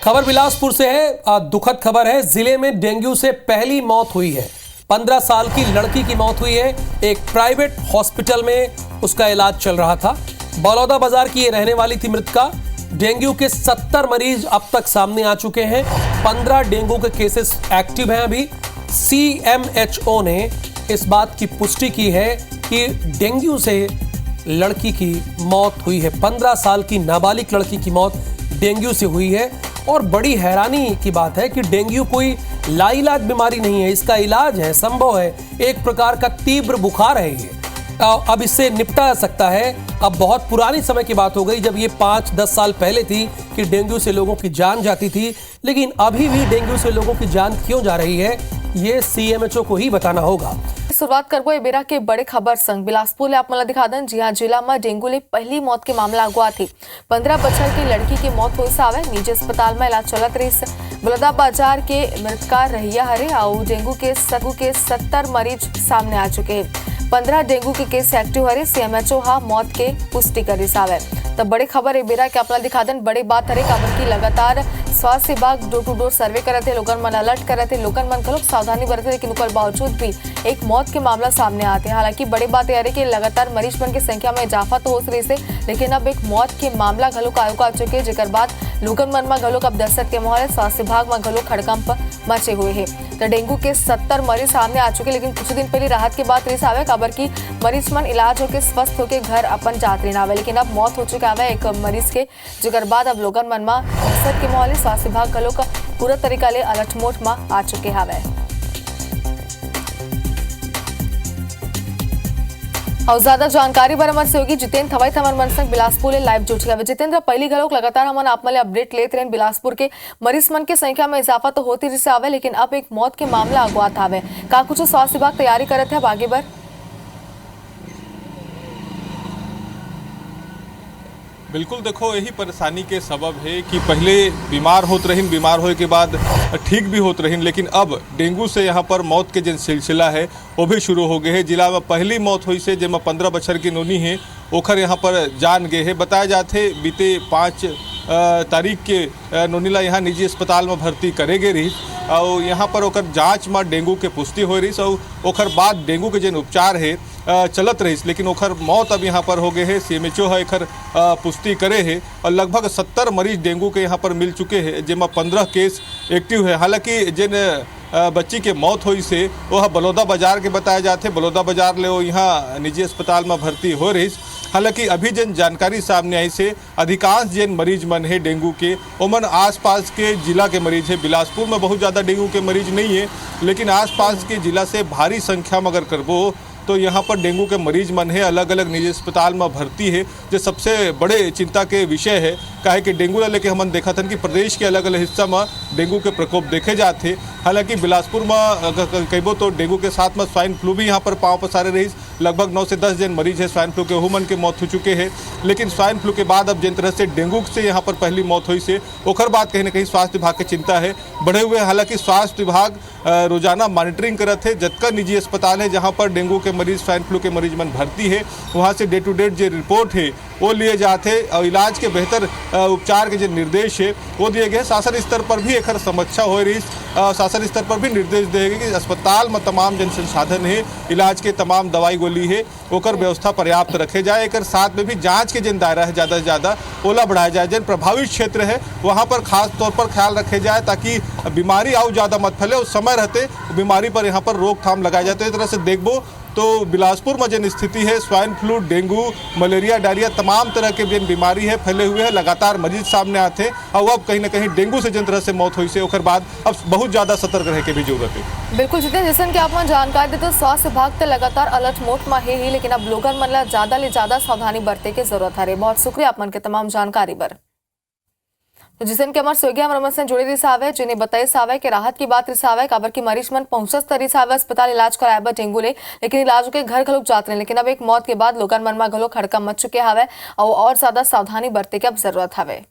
खबर बिलासपुर से है। दुखद खबर है। जिले में डेंगू से पहली मौत हुई है। 15 साल की लड़की की मौत हुई है। एक प्राइवेट हॉस्पिटल में उसका इलाज चल रहा था। बलौदा बाजार की ये रहने वाली थी मृतका। डेंगू के 70 मरीज अब तक सामने आ चुके हैं। 15 डेंगू के केसेस एक्टिव हैं। अभी CMHO ने इस बात की पुष्टि की है कि डेंगू से लड़की की मौत हुई है। 15 साल की नाबालिग लड़की की मौत डेंगू से हुई है। और बड़ी हैरानी की बात है कि डेंगू कोई लाइलाज बीमारी नहीं है। इसका इलाज है, संभव है। एक प्रकार का तीव्र बुखार है ये। अब इससे निपटा जा सकता है। अब बहुत पुरानी समय की बात हो गई जब ये 5-10 साल पहले थी कि डेंगू से लोगों की जान जाती थी। लेकिन अभी भी डेंगू से लोगों की जान क्यों जा रही है, ये CMHO को ही बताना होगा। शुरुआत करबो बेरा के बड़े खबर संग बिलासपुर आप मला दिखा दें। जी हाँ, जिला में डेंगू ले पहली मौत के मामला अगवा थी। 15 बछर की लड़की की मौत हुई सावे। निजी अस्पताल में इलाज चलत रही। बलौदा बाजार के मृतका रहिया हरे और डेंगू के 70 मरीज सामने आ चुके हैं। 15 डेंगू के केस एक्टिव हरे। CMHO हा मौत के पुष्टि करी सावे। तो बड़े खबर ए बेरा के अपना दिखा दें। बड़ी बात हरे खबर की लगातार स्वास्थ्य विभाग डोर टू डोर सर्वे करे थे, लोगन मन अलर्ट करे थे, लोगन मन लोग सावधानी बरते, लेकिन उसके बावजूद भी एक मौत के मामला सामने आते हैं। हालांकि बड़ी बात यह है कि लगातार मरीज मन की संख्या में इजाफा तो हो रही है, लेकिन अब एक मौत के मामला घलो आयोग आ चुके हैं, जिकर बाद लोगन मन में घलो अब दहशत के माहौल है। स्वास्थ्य विभाग में घलो खड़कंप मचे हुए हैं। तो डेंगू के 70 मरीज सामने आ चुके, लेकिन कुछ दिन पहले राहत के बाद रिस आवे खबर की मरीज मन इलाज होकर स्वस्थ होकर घर अपन जात रहे आवे, लेकिन अब मौत हो चुका है एक मरीज के, जिकर बाद अब लोगन मन में दहशत के माहौल। स्वास्थ्य विभाग घलो का पूरा तरीका ले अलर्ट मोड में आ चुके हैं। और ज्यादा जानकारी बर हमारे सहयोगी जितेंद्र थवाई हमारे मन संग बिलासपुर लाइव जुड़ चुका है। जितेंद्र, पहली घलोक लगातार हम आप मले अपडेट लेते रहे। बिलासपुर के मरीज मन की संख्या में इजाफा तो होती जैसे आवे, लेकिन अब एक मौत के मामला अगवात आवे। का कुछ स्वास्थ्य विभाग तैयारी करते हैं आगे बर? बिल्कुल, देखो यही परेशानी के सबब है कि पहले बीमार होत रहीन, बीमार होए के बाद ठीक भी होत रहीन, लेकिन अब डेंगू से यहाँ पर मौत के जो सिलसिला है वो भी शुरू हो गए है। जिला में पहली मौत हुई से जिसमें 15 बछर की नोनी है ओखर यहाँ पर जान गए है। बताया जाते बीते 5 तारीख के नोनीला यहाँ निजी अस्पताल में भर्ती करे गए रही और यहाँ पर ओकर जाँच में डेंगू के पुष्टि हो रही और ओकर बाद डेंगू के जो उपचार है चलत रही, लेकिन ओखर मौत अब यहाँ पर हो गए है। CMHO है एकर पुष्टि करे है और लगभग 70 मरीज डेंगू के यहाँ पर मिल चुके हैं, जिसमें 15 केस एक्टिव है। हालांकि जिन बच्ची के मौत हुई से वह बलौदा बाजार के बताया जाते, बलौदा बाजार ले वो यहाँ निजी अस्पताल में भर्ती हो रही। हालांकि अभी जिन जानकारी सामने आई से अधिकांश जिन मरीज मन है डेंगू के ओमन आसपास के जिला के मरीज है। बिलासपुर में बहुत ज़्यादा डेंगू के मरीज नहीं है, लेकिन आसपास के जिला से भारी संख्या में अगर करबो तो यहाँ पर डेंगू के मरीज मन है अलग अलग निजी अस्पताल में भर्ती है। जो सबसे बड़े चिंता के विषय है काहे कि डेंगू लेके हमन देखा था कि प्रदेश के अलग अलग हिस्सा में डेंगू के प्रकोप देखे जाते। हालांकि बिलासपुर में कहबो तो डेंगू के साथ में स्वाइन फ्लू भी यहाँ पर पाँव पसारे रही। लगभग 9 से 10 जन मरीज है स्वाइन फ्लू के हुमन के मौत हो चुके हैं, लेकिन स्वाइन फ्लू के बाद अब जिन तरह से डेंगू से यहाँ पर पहली मौत हुई से ओखर बाद कहीं ना कहीं स्वास्थ्य विभाग की चिंता है बढ़े हुए। हालांकि स्वास्थ्य विभाग रोजाना मॉनिटरिंग करते हैं। जतका निजी अस्पताल है जहाँ पर डेंगू के मरीज स्वाइन फ्लू के मरीज मन भर्ती है वहाँ से डे टू डे जो रिपोर्ट है वो लिए जाते और इलाज के बेहतर उपचार के जो निर्देश है वो दिए गए। शासन स्तर पर भी एक समीक्षा हो रही। शासन स्तर पर भी निर्देश दिए गए कि अस्पताल में तमाम जन संसाधन है, इलाज के तमाम दवाई गोली है ओकर व्यवस्था पर्याप्त रखे जाए। एक साथ में भी जांच के जिन दायरा है ज़्यादा से ज़्यादा ओला बढ़ाया जाए। जिन प्रभावित क्षेत्र है वहाँ पर खास तौर पर ख्याल रखे जाए ताकि बीमारी और ज़्यादा मत फैले। उस समय रहते बीमारी पर यहाँ पर रोकथाम लगाया जाए। तो इस तरह से देखबो तो बिलासपुर में जिन स्थिति है swine flu, dengue, malaria, diarrhoea तमाम तरह के जिन बीमारी है फैले हुए हैं। लगातार मरीज सामने आते हैं और अब कहीं ना कहीं डेंगू से जिन तरह से मौत हुई से ओकर बाद अब बहुत ज़्यादा सतर्क रहने की भी जरूरत है। बिल्कुल जितेंद्र, जैसे कि आप जानकारी देते स्वास्थ्य विभाग तो लगातार अलर्ट मोड में है ही, लेकिन अब लोगन मन ज़्यादा ले ज़्यादा सावधानी बरते की जरूरत है। बहुत शुक्रिया आप मन के तमाम जानकारी पर। तो जिसन के हमारे सहयोगी हमारे से जुड़े रिसावे जिन्हें बताए सावे कि राहत की बात रिसावे काबर की मरीज मन पहुंचस तरी सावे अस्पताल इलाज कराए बर डेंगू ले, लेकिन इलाज के घर घलोक जाते हैं। लेकिन अब एक मौत के बाद लोगन मन में घलोक हड़कंप मच चुके हवे और ज्यादा सावधानी बरते की अब जरूरत हवे।